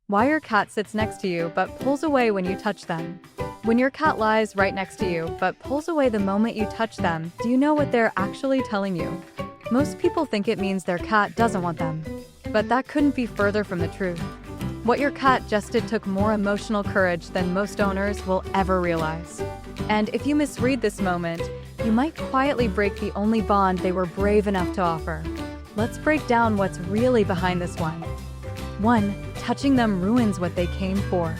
Why your cat sits next to you but pulls away when you touch them. When your cat lies right next to you but pulls away the moment you touch them, do you know what they're actually telling you? Most people think it means their cat doesn't want them. But that couldn't be further from the truth. What your cat just did took more emotional courage than most owners will ever realize. And if you misread this moment, you might quietly break the only bond they were brave enough to offer. Let's break down what's really behind this one. 1. Touching them ruins what they came for.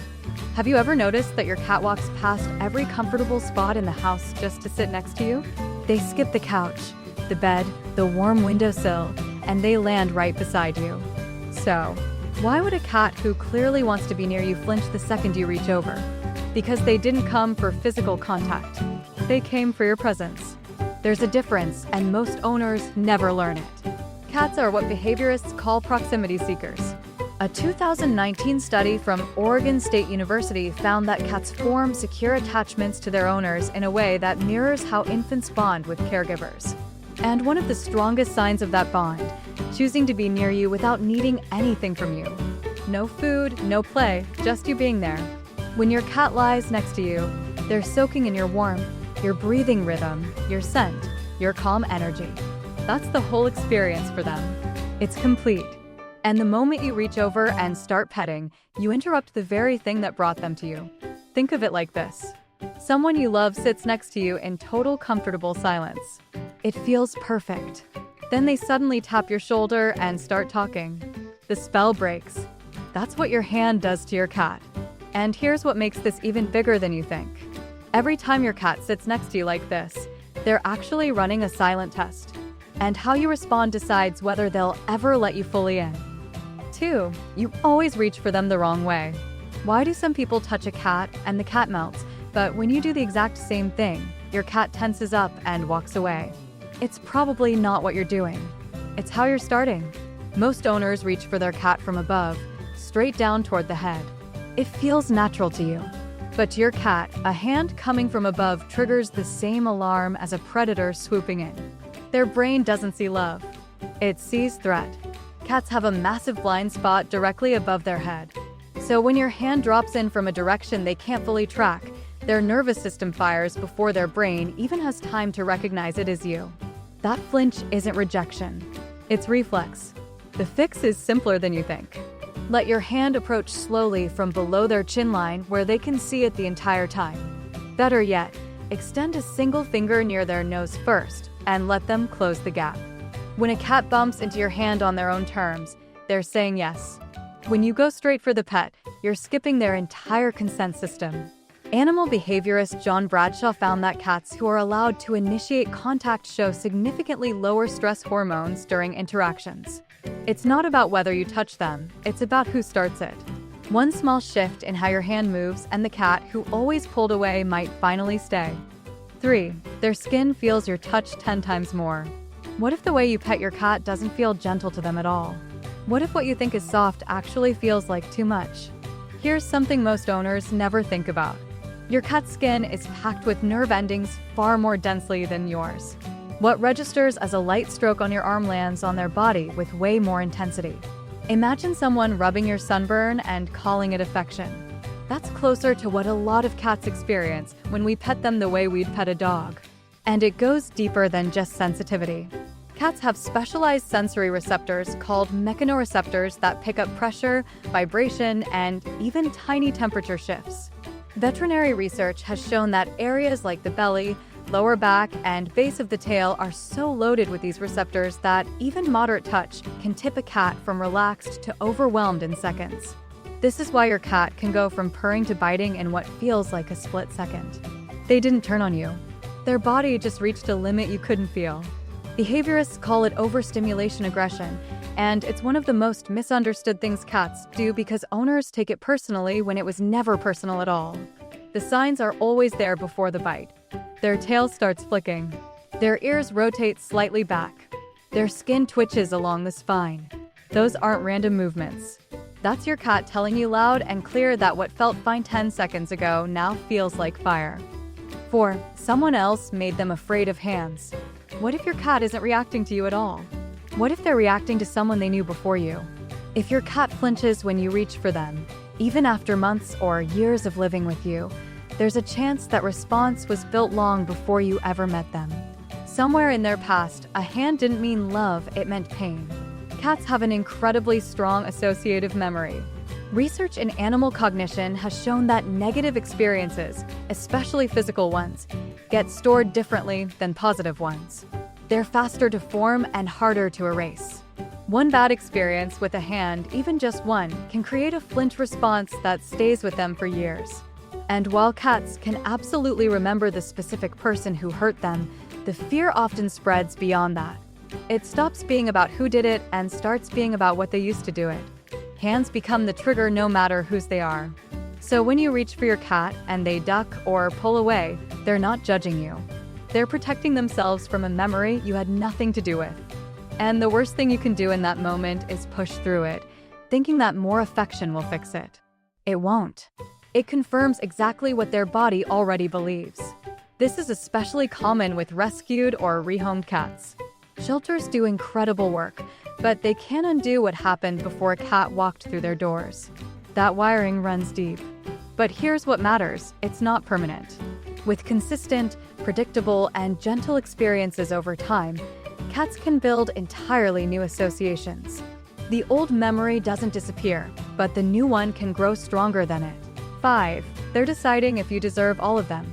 Have you ever noticed that your cat walks past every comfortable spot in the house just to sit next to you? They skip the couch, the bed, the warm windowsill, and they land right beside you. So, why would a cat who clearly wants to be near you flinch the second you reach over? Because they didn't come for physical contact. They came for your presence. There's a difference, and most owners never learn it. Cats are what behaviorists call proximity seekers. A 2019 study from Oregon State University found that cats form secure attachments to their owners in a way that mirrors how infants bond with caregivers. And one of the strongest signs of that bond, choosing to be near you without needing anything from you. No food, no play, just you being there. When your cat lies next to you, they're soaking in your warmth, your breathing rhythm, your scent, your calm energy. That's the whole experience for them. It's complete. And the moment you reach over and start petting, you interrupt the very thing that brought them to you. Think of it like this. Someone you love sits next to you in total comfortable silence. It feels perfect. Then they suddenly tap your shoulder and start talking. The spell breaks. That's what your hand does to your cat. And here's what makes this even bigger than you think. Every time your cat sits next to you like this, they're actually running a silent test. And how you respond decides whether they'll ever let you fully in. 2. You always reach for them the wrong way. Why do some people touch a cat and the cat melts, but when you do the exact same thing, your cat tenses up and walks away? It's probably not what you're doing. It's how you're starting. Most owners reach for their cat from above, straight down toward the head. It feels natural to you. But to your cat, a hand coming from above triggers the same alarm as a predator swooping in. Their brain doesn't see love. It sees threat. Cats have a massive blind spot directly above their head. So when your hand drops in from a direction they can't fully track, their nervous system fires before their brain even has time to recognize it as you. That flinch isn't rejection. It's reflex. The fix is simpler than you think. Let your hand approach slowly from below their chin line where they can see it the entire time. Better yet, extend a single finger near their nose first and let them close the gap. When a cat bumps into your hand on their own terms, they're saying yes. When you go straight for the pet, you're skipping their entire consent system. Animal behaviorist John Bradshaw found that cats who are allowed to initiate contact show significantly lower stress hormones during interactions. It's not about whether you touch them, it's about who starts it. One small shift in how your hand moves and the cat who always pulled away might finally stay. 3. Their skin feels your touch 10 times more. What if the way you pet your cat doesn't feel gentle to them at all? What if what you think is soft actually feels like too much? Here's something most owners never think about. Your cat's skin is packed with nerve endings far more densely than yours. What registers as a light stroke on your arm lands on their body with way more intensity. Imagine someone rubbing your sunburn and calling it affection. That's closer to what a lot of cats experience when we pet them the way we'd pet a dog. And it goes deeper than just sensitivity. Cats have specialized sensory receptors called mechanoreceptors that pick up pressure, vibration, and even tiny temperature shifts. Veterinary research has shown that areas like the belly, lower back, and base of the tail are so loaded with these receptors that even moderate touch can tip a cat from relaxed to overwhelmed in seconds. This is why your cat can go from purring to biting in what feels like a split second. They didn't turn on you. Their body just reached a limit you couldn't feel. Behaviorists call it overstimulation aggression, and it's one of the most misunderstood things cats do because owners take it personally when it was never personal at all. The signs are always there before the bite. Their tail starts flicking. Their ears rotate slightly back. Their skin twitches along the spine. Those aren't random movements. That's your cat telling you loud and clear that what felt fine 10 seconds ago now feels like fire. 4. Someone else made them afraid of hands. What if your cat isn't reacting to you at all? What if they're reacting to someone they knew before you? If your cat flinches when you reach for them, even after months or years of living with you, there's a chance that response was built long before you ever met them. Somewhere in their past, a hand didn't mean love, it meant pain. Cats have an incredibly strong associative memory. Research in animal cognition has shown that negative experiences, especially physical ones, get stored differently than positive ones. They're faster to form and harder to erase. One bad experience with a hand, even just one, can create a flinch response that stays with them for years. And while cats can absolutely remember the specific person who hurt them, the fear often spreads beyond that. It stops being about who did it and starts being about what they used to do it. Hands become the trigger no matter whose they are. So when you reach for your cat and they duck or pull away, they're not judging you. They're protecting themselves from a memory you had nothing to do with. And the worst thing you can do in that moment is push through it, thinking that more affection will fix it. It won't. It confirms exactly what their body already believes. This is especially common with rescued or rehomed cats. Shelters do incredible work, but they can't undo what happened before a cat walked through their doors. That wiring runs deep. But here's what matters: it's not permanent. With consistent, predictable, and gentle experiences over time, cats can build entirely new associations. The old memory doesn't disappear, but the new one can grow stronger than it. 5. They're deciding if you deserve all of them.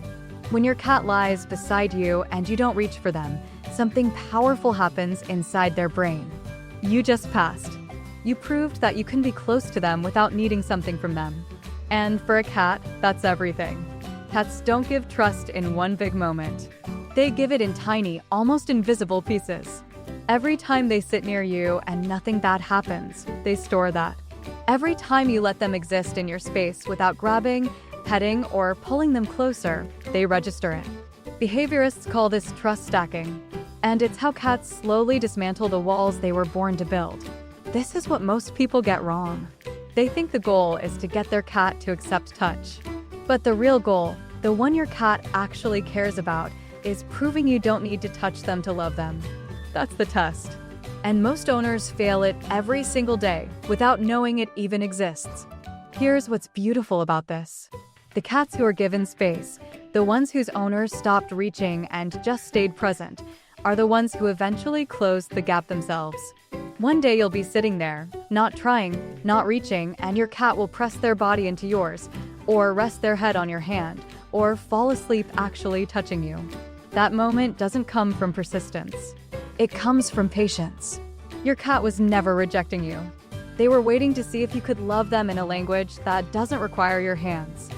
When your cat lies beside you and you don't reach for them, something powerful happens inside their brain. You just passed. You proved that you can be close to them without needing something from them. And for a cat, that's everything. Cats don't give trust in one big moment. They give it in tiny, almost invisible pieces. Every time they sit near you and nothing bad happens, they store that. Every time you let them exist in your space without grabbing, petting, or pulling them closer, they register it. Behaviorists call this trust stacking, and it's how cats slowly dismantle the walls they were born to build. This is what most people get wrong. They think the goal is to get their cat to accept touch. But the real goal, the one your cat actually cares about, is proving you don't need to touch them to love them. That's the test. And most owners fail it every single day without knowing it even exists. Here's what's beautiful about this. The cats who are given space, the ones whose owners stopped reaching and just stayed present, are the ones who eventually closed the gap themselves. One day you'll be sitting there, not trying, not reaching, and your cat will press their body into yours, or rest their head on your hand, or fall asleep actually touching you. That moment doesn't come from persistence. It comes from patience. Your cat was never rejecting you. They were waiting to see if you could love them in a language that doesn't require your hands.